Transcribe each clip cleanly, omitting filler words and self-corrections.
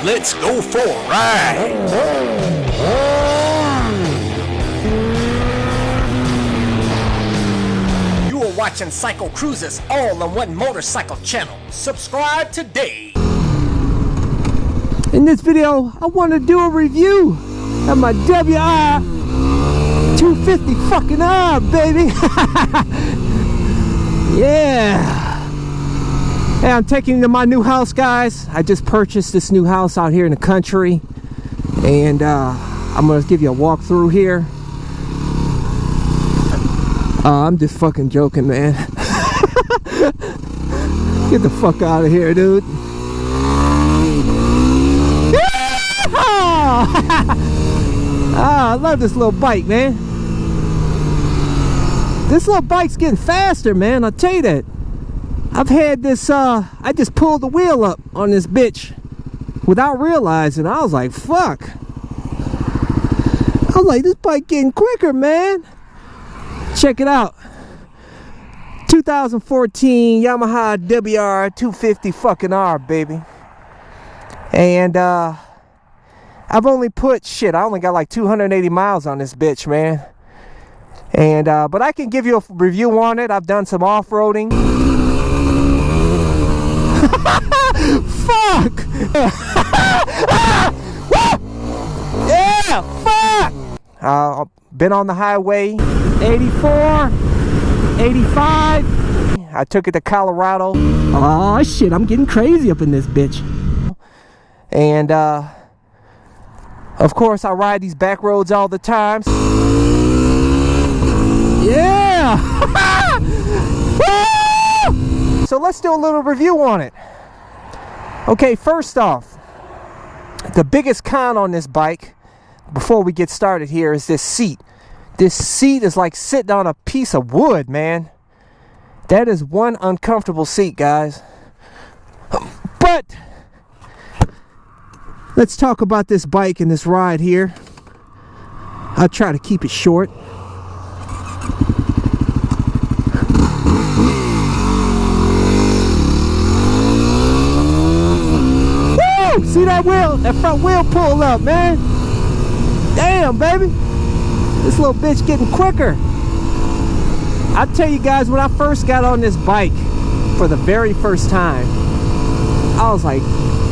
Let's go for a ride. You are watching CycleCruza's all-in-one motorcycle channel. Subscribe today. In this video, I want to do a review of my WR250r, baby. Yeah. Hey, I'm taking you to my new house, guys. I just purchased this new house out here in the country, and I'm gonna give you a walkthrough here. I'm just fucking joking, man. Get the fuck out of here, dude. I love this little bike, man. This little bike's getting faster, man. I'll tell you that. I've had this, I just pulled the wheel up on this bitch without realizing. I was like, fuck. I was like, this bike getting quicker, man. Check it out. 2014 Yamaha WR250r, baby. And, I've only put, I only got like 280 miles on this bitch, man. And, but I can give you a review on it. I've done some off-roading. Fuck! Yeah, fuck! Been on the highway, 84, 85. I took it to Colorado. Oh shit, I'm getting crazy up in this bitch. And of course I ride these back roads all the time. Yeah! So let's do a little review on it. Okay, first off, the biggest con on this bike, before we get started here, is this seat. This seat is like sitting on a piece of wood, man. That is one uncomfortable seat, guys. But let's talk about this bike and this ride here. I'll try to keep it short. See that wheel? That front wheel pull up, man. Damn, baby. This little bitch getting quicker. I tell you guys, when I first got on this bike for the very first time, I was like,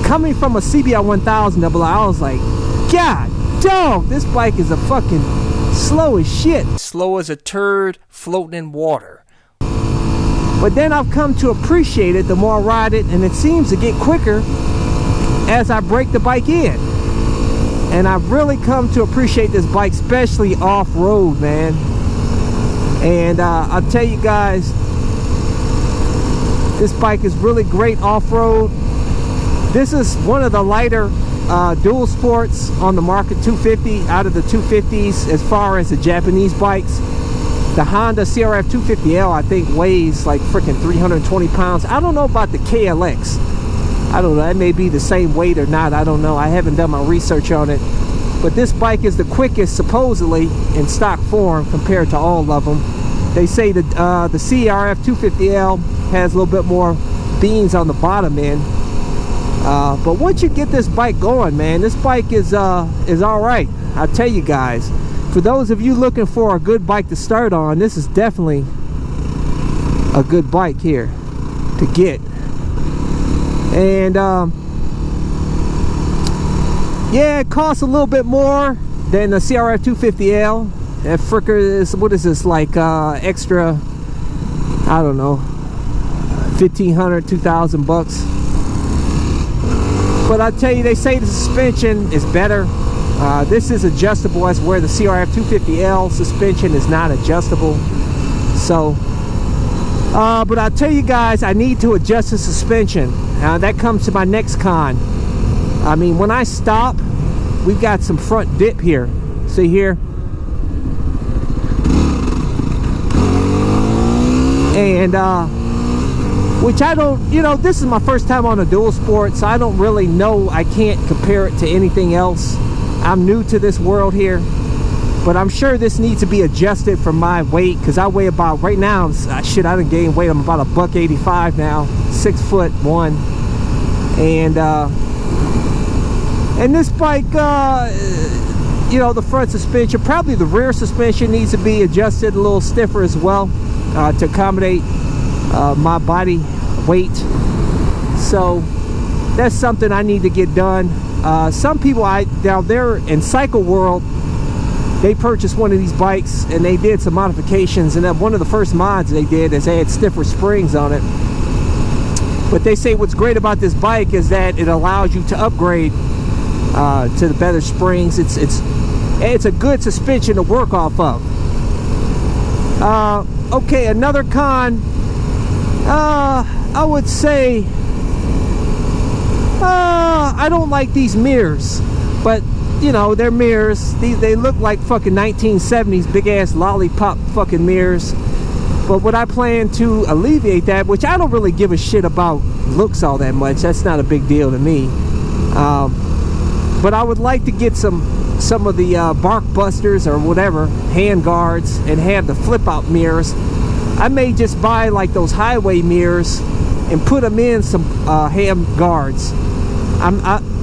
coming from a CBR 1000 double, I was like, God, dog, this bike is a fucking slow as shit. Slow as a turd floating in water. But then I've come to appreciate it the more I ride it, and it seems to get quicker as I break the bike in. And I've really come to appreciate this bike, especially off-road, man. And I'll tell you guys, this bike is really great off-road. This is one of the lighter dual sports on the market, 250 out of the 250s as far as the Japanese bikes. The Honda CRF 250L, I think, weighs like freaking 320 pounds. I don't know about the KLX. I don't know, that may be the same weight or not, I don't know. I haven't done my research on it. But this bike is the quickest, supposedly, in stock form compared to all of them. They say that the CRF 250L has a little bit more beans on the bottom end. But once you get this bike going, man, this bike is all right. I'll tell you guys. For those of you looking for a good bike to start on, this is definitely a good bike here to get. And yeah, it costs a little bit more than the CRF 250L. That fricker is, what is this, like extra, I don't know, 1,500, 2,000 bucks. But I tell you, they say the suspension is better. This is adjustable, as where the CRF 250L suspension is not adjustable. So but I'll tell you guys, I need to adjust the suspension. That comes to my next con. I mean, when I stop, we've got some front dip here. See here? And which I don't, you know, this is my first time on a dual sport, so I don't really know. I can't compare it to anything else. I'm new to this world here. But I'm sure this needs to be adjusted for my weight, because I weigh about, right now, shit, I done gained weight. I'm about $185 now, 6'1", and And this bike, you know, the front suspension, probably the rear suspension needs to be adjusted a little stiffer as well, to accommodate my body weight. So that's something I need to get done. Some people down there in Cycle World, they purchased one of these bikes and they did some modifications, and one of the first mods they did is they had stiffer springs on it. But they say what's great about this bike is that it allows you to upgrade to the better springs. It's a good suspension to work off of. Okay, another con, I would say, I don't like these mirrors, but you know, they're mirrors. They look like fucking 1970s big ass lollipop fucking mirrors. But what I plan to alleviate that, which I don't really give a shit about looks all that much, that's not a big deal to me, but I would like to get some of the bark busters or whatever hand guards and have the flip out mirrors. I may just buy like those highway mirrors and put them in some hand guards.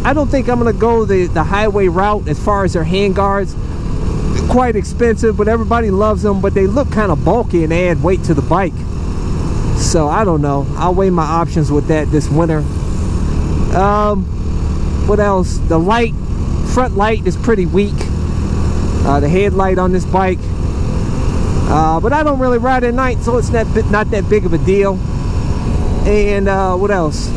I don't think I'm gonna go the highway route as far as their hand guards. Quite expensive, but everybody loves them, but they look kind of bulky and add weight to the bike. So I don't know, I'll weigh my options with that this winter. What else? The light, front light is pretty weak, the headlight on this bike, but I don't really ride at night, so it's not that big of a deal. And what else?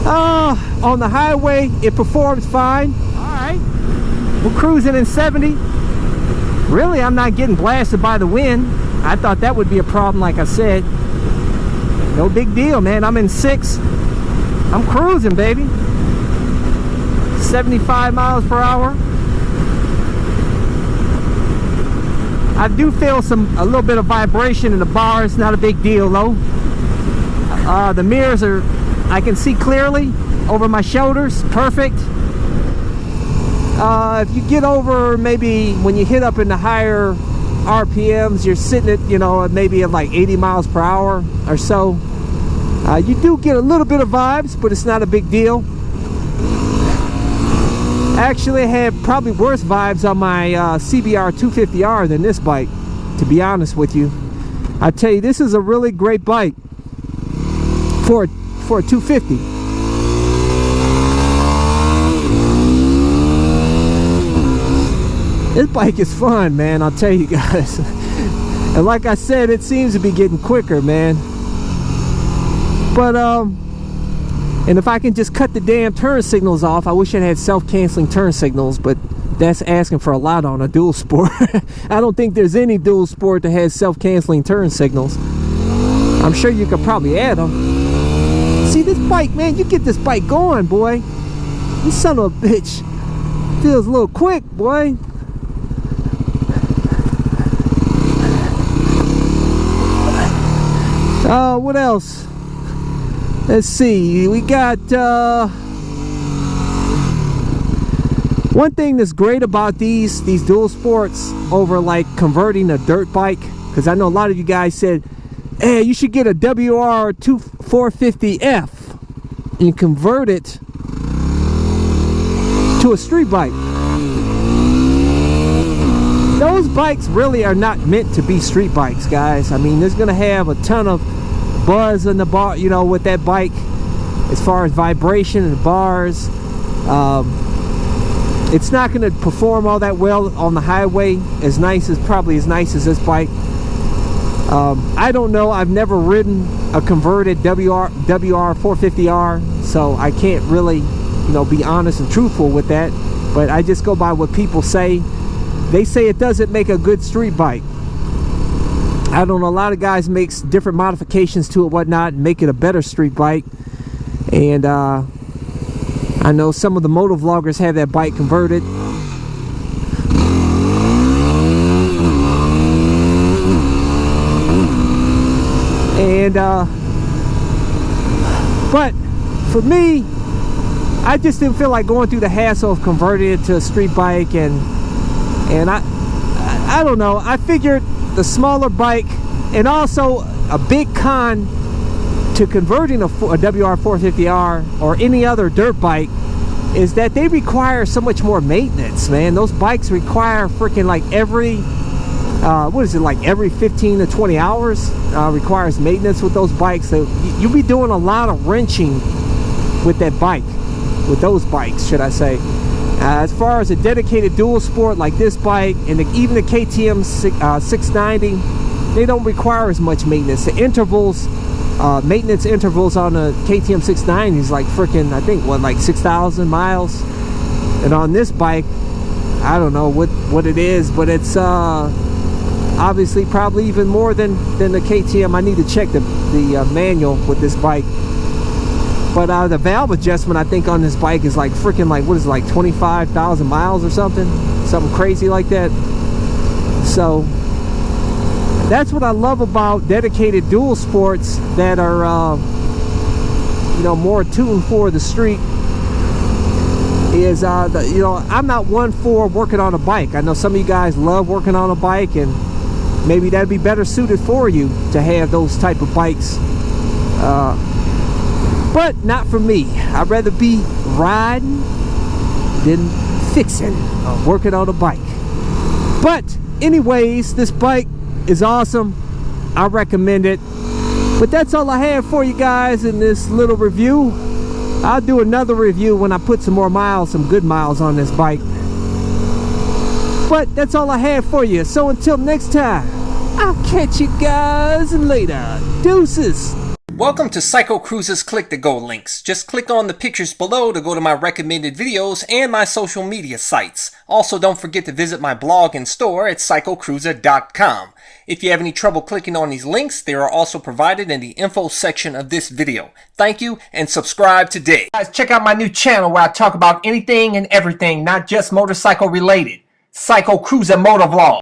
On the highway it performs fine. Alright, we're cruising in 70. Really, I'm not getting blasted by the wind. I thought that would be a problem, like I said. No big deal, man. I'm in 6. I'm cruising, baby. 75 miles per hour. I do feel a little bit of vibration in the bars. Not a big deal though. The mirrors are, I can see clearly over my shoulders. Perfect. If you get over, maybe when you hit up in the higher RPMs, you're sitting at, you know, maybe at like 80 miles per hour or so. You do get a little bit of vibes, but it's not a big deal. Actually, I had probably worse vibes on my CBR 250R than this bike, to be honest with you. I tell you, this is a really great bike for a 250. This bike is fun, man, I'll tell you guys. And like I said, it seems to be getting quicker, man. But and if I can just cut the damn turn signals off. I wish I had self-canceling turn signals, but that's asking for a lot on a dual sport. I don't think there's any dual sport that has self-canceling turn signals. I'm sure you could probably add them. See this bike, man, you get this bike going, boy. This son of a bitch feels a little quick, boy. What else? Let's see, we got one thing that's great about these dual sports over like converting a dirt bike, because I know a lot of you guys said, hey, you should get a WR250r and convert it to a street bike. Those bikes really are not meant to be street bikes, guys. I mean, there's gonna have a ton of buzz in the bar, you know, with that bike, as far as vibration and bars. It's not going to perform all that well on the highway, probably as nice as this bike. I don't know, I've never ridden a converted WR450R, so I can't really, you know, be honest and truthful with that, but I just go by what people say. They say it doesn't make a good street bike. I don't know, a lot of guys makes different modifications to it, whatnot, and make it a better street bike. And I know some of the motovloggers have that bike converted. And but for me, I just didn't feel like going through the hassle of converting it to a street bike, and I don't know, I figured the smaller bike, and also a big con to converting a WR450R or any other dirt bike is that they require so much more maintenance, man. Those bikes require freaking like every what is it, like every 15 to 20 hours requires maintenance with those bikes. So you'll be doing a lot of wrenching with that bike, with those bikes, should I say. As far as a dedicated dual sport like this bike and even the KTM 690, they don't require as much maintenance. The intervals, maintenance intervals on a KTM 690 is like freaking, I think, what, like 6,000 miles? And on this bike, I don't know what it is, but it's obviously probably even more than the KTM. I need to check the manual with this bike. But the valve adjustment, I think, on this bike is like freaking, like, what is it, like 25,000 miles or something crazy like that. So that's what I love about dedicated dual sports that are you know, more tuned for the street. Is you know, I'm not one for working on a bike. I know some of you guys love working on a bike, and maybe that'd be better suited for you to have those type of bikes, but not for me. I'd rather be riding than fixing, working on a bike. But anyways, this bike is awesome. I recommend it. But that's all I have for you guys in this little review. I'll do another review when I put some more miles, some good miles on this bike. But that's all I have for you. So until next time, I'll catch you guys later. Deuces. Welcome to CycleCruza's Click to Go links. Just click on the pictures below to go to my recommended videos and my social media sites. Also, don't forget to visit my blog and store at CycleCruza.com. If you have any trouble clicking on these links, they are also provided in the info section of this video. Thank you, and subscribe today. Guys, check out my new channel where I talk about anything and everything, not just motorcycle related. CycleCruza Motovlog.